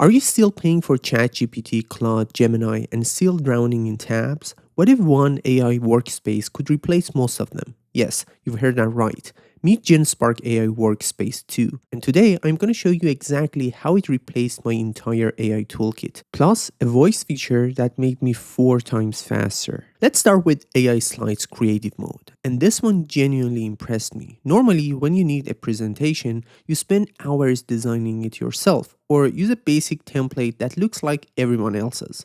Are you still paying for ChatGPT, Claude, Gemini, and still drowning in tabs? What if one AI workspace could replace most of them? Yes, you've heard that right. Meet GenSpark AI Workspace 2. And today I'm going to show you exactly how it replaced my entire AI toolkit, plus a voice feature that made me 4 times faster. Let's start with AI Slides Creative Mode. And this one genuinely impressed me. Normally, when you need a presentation, you spend hours designing it yourself, or use a basic template that looks like everyone else's.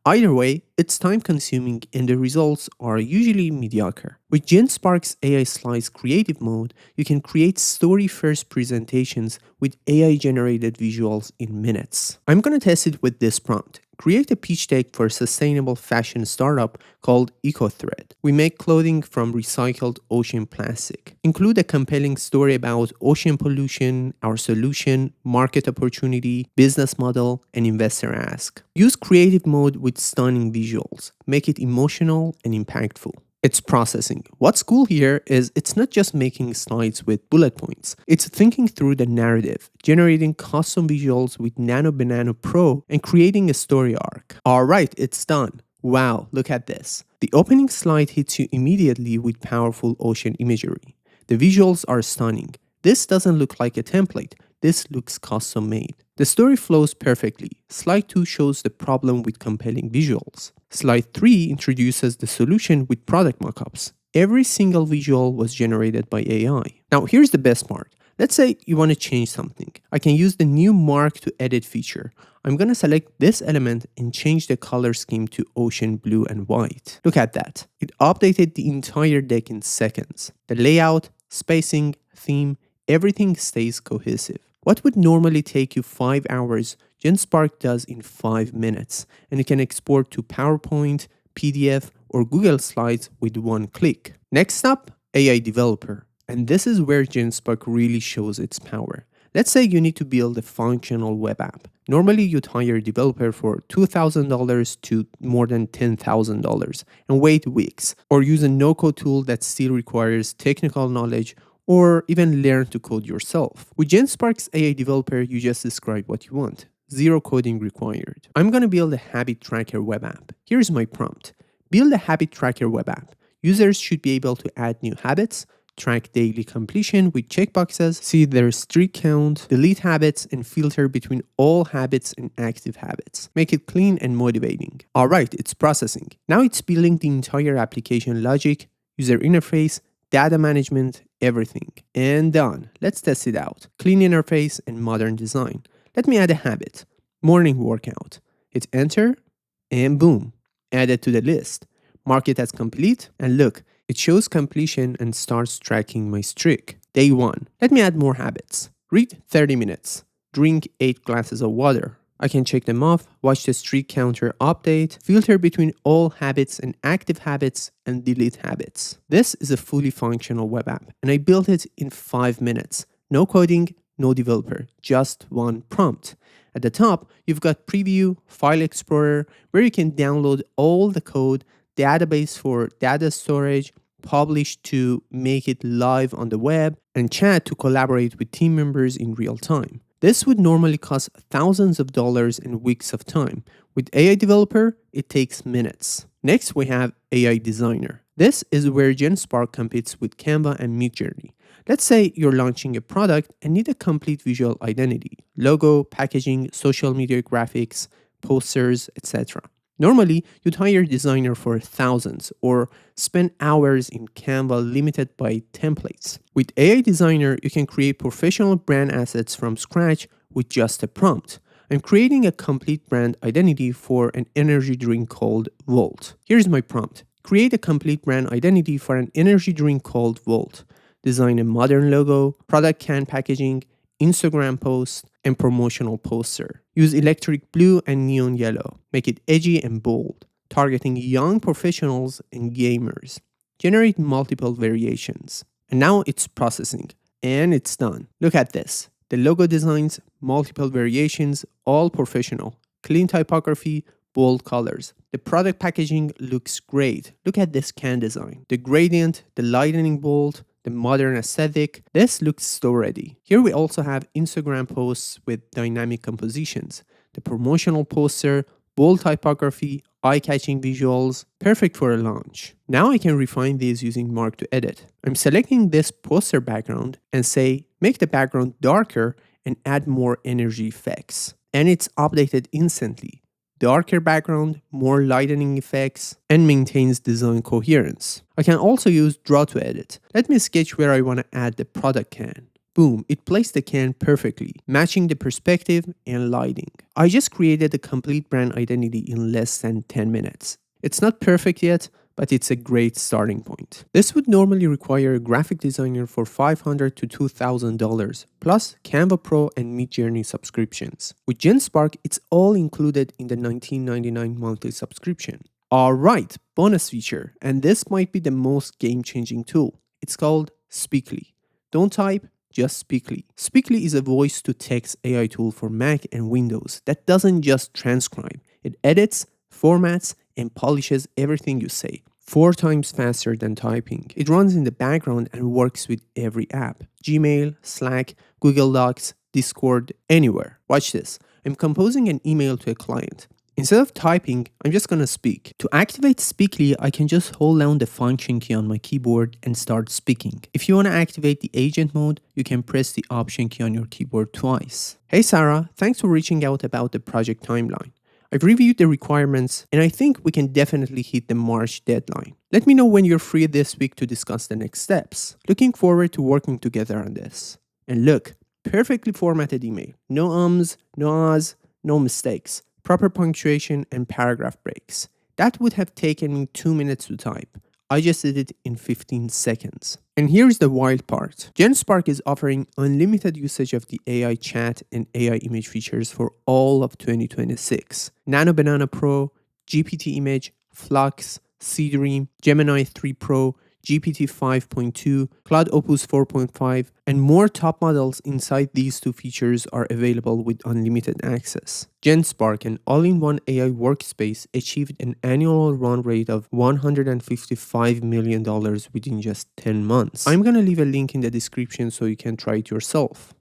Either way, it's time consuming and the results are usually mediocre. With GenSpark's AI Slides Creative Mode, you can create story-first presentations with AI-generated visuals in minutes. I'm going to test it with this prompt. Create a pitch deck for a sustainable fashion startup called EcoThread. We make clothing from recycled ocean plastic. Include a compelling story about ocean pollution, our solution, market opportunity, business model, and investor ask. Use creative mode with stunning visuals. Make it emotional and impactful. It's processing. What's cool here is it's not just making slides with bullet points. It's thinking through the narrative, generating custom visuals with Nano Banana Pro, and creating a story arc. Alright, it's done. Wow, look at this. The opening slide hits you immediately with powerful ocean imagery. The visuals are stunning. This doesn't look like a template. This looks custom made. The story flows perfectly. Slide 2 shows the problem with compelling visuals. Slide 3 introduces the solution with product mockups. Every single visual was generated by AI. Now here's the best part. Let's say you want to change something. I can use the new Mark to Edit feature. I'm going to select this element and change the color scheme to ocean blue and white. Look at that. It updated the entire deck in seconds. The layout, spacing, theme, everything stays cohesive. What would normally take you 5 hours, GenSpark does in 5 minutes, and you can export to PowerPoint, PDF, or Google Slides with one click. Next up, AI Developer. And this is where GenSpark really shows its power. Let's say you need to build a functional web app. Normally, you'd hire a developer for $2,000 to more than $10,000 and wait weeks, or use a no-code tool that still requires technical knowledge, or even learn to code yourself. With GenSpark's AI Developer, you just describe what you want. Zero coding required. I'm going to build a habit tracker web app. Here's my prompt. Build a habit tracker web app. Users should be able to add new habits, track daily completion with checkboxes, see their streak count, delete habits, and filter between all habits and active habits. Make it clean and motivating. Alright, it's processing. Now it's building the entire application logic, user interface, data management, everything. And done. Let's test it out. Clean interface and modern design. Let me add a habit. Morning workout. Hit enter and boom. Add it to the list. Mark it as complete and look, it shows completion and starts tracking my streak. Day 1. Let me add more habits. Read 30 minutes. Drink 8 glasses of water. I can check them off, watch the streak counter update, filter between all habits and active habits, and delete habits. This is a fully functional web app, and I built it in 5 minutes. No coding, no developer, just one prompt. At the top, you've got Preview, File Explorer, where you can download all the code, database for data storage, publish to make it live on the web, and chat to collaborate with team members in real time. This would normally cost thousands of dollars and weeks of time. With AI Developer, it takes minutes. Next, we have AI Designer. This is where GenSpark competes with Canva and Midjourney. Let's say you're launching a product and need a complete visual identity, logo, packaging, social media graphics, posters, etc. Normally, you'd hire a designer for thousands or spend hours in Canva limited by templates. With AI Designer, you can create professional brand assets from scratch with just a prompt. I'm creating a complete brand identity for an energy drink called Volt. Here's my prompt. Create a complete brand identity for an energy drink called Volt. Design a modern logo, product can packaging, Instagram post, and promotional poster. Use electric blue and neon yellow. Make it edgy and bold, targeting young professionals and gamers. Generate multiple variations. And now it's processing. And it's done. Look at this. The logo designs, multiple variations, all professional. Clean typography, bold colors. The product packaging looks great. Look at this can design. The gradient, the lightning bolt, the modern aesthetic. This looks store ready. Here we also have Instagram posts with dynamic compositions. the promotional poster, bold typography, eye-catching visuals, perfect for a launch. Now I can refine these using Mark to edit. I'm selecting this poster background and say, make the background darker and add more energy effects. And it's updated instantly. Darker background, more lightening effects, and maintains design coherence. I can also use draw to edit. Let me sketch where I want to add the product can. Boom, it placed the can perfectly, matching the perspective and lighting. I just created a complete brand identity in less than 10 minutes. It's not perfect yet, but it's a great starting point. This would normally require a graphic designer for $500 to $2,000, plus Canva Pro and Midjourney subscriptions. With GenSpark, it's all included in the $19.99 monthly subscription. Alright, bonus feature, and this might be the most game-changing tool. It's called Speakly. Don't type, just Speakly. Speakly is a voice-to-text AI tool for Mac and Windows that doesn't just transcribe. It edits, formats, and polishes everything you say. 4 times faster than typing. It runs in the background and works with every app. Gmail, Slack, Google Docs, Discord, anywhere. Watch this. I'm composing an email to a client. Instead of typing, I'm just gonna speak. To activate Speakly, I can just hold down the function key on my keyboard and start speaking. If you wanna activate the agent mode, you can press the option key on your keyboard twice. Hey Sarah, thanks for reaching out about the project timeline. I've reviewed the requirements and I think we can definitely hit the March deadline. Let me know when you're free this week to discuss the next steps. Looking forward to working together on this. And look, perfectly formatted email. No ums, no ahs, no mistakes. Proper punctuation and paragraph breaks. That would have taken me 2 minutes to type. I just did it in 15 seconds. And here's the wild part. GenSpark is offering unlimited usage of the AI chat and AI image features for all of 2026. Nano Banana Pro, GPT Image, Flux, Seedream, Gemini 3 Pro, GPT 5.2, Claude Opus 4.5, and more top models inside these 2 features are available with unlimited access. GenSpark, an all-in-one AI workspace, achieved an annual run rate of $155 million within just 10 months. I'm gonna leave a link in the description so you can try it yourself.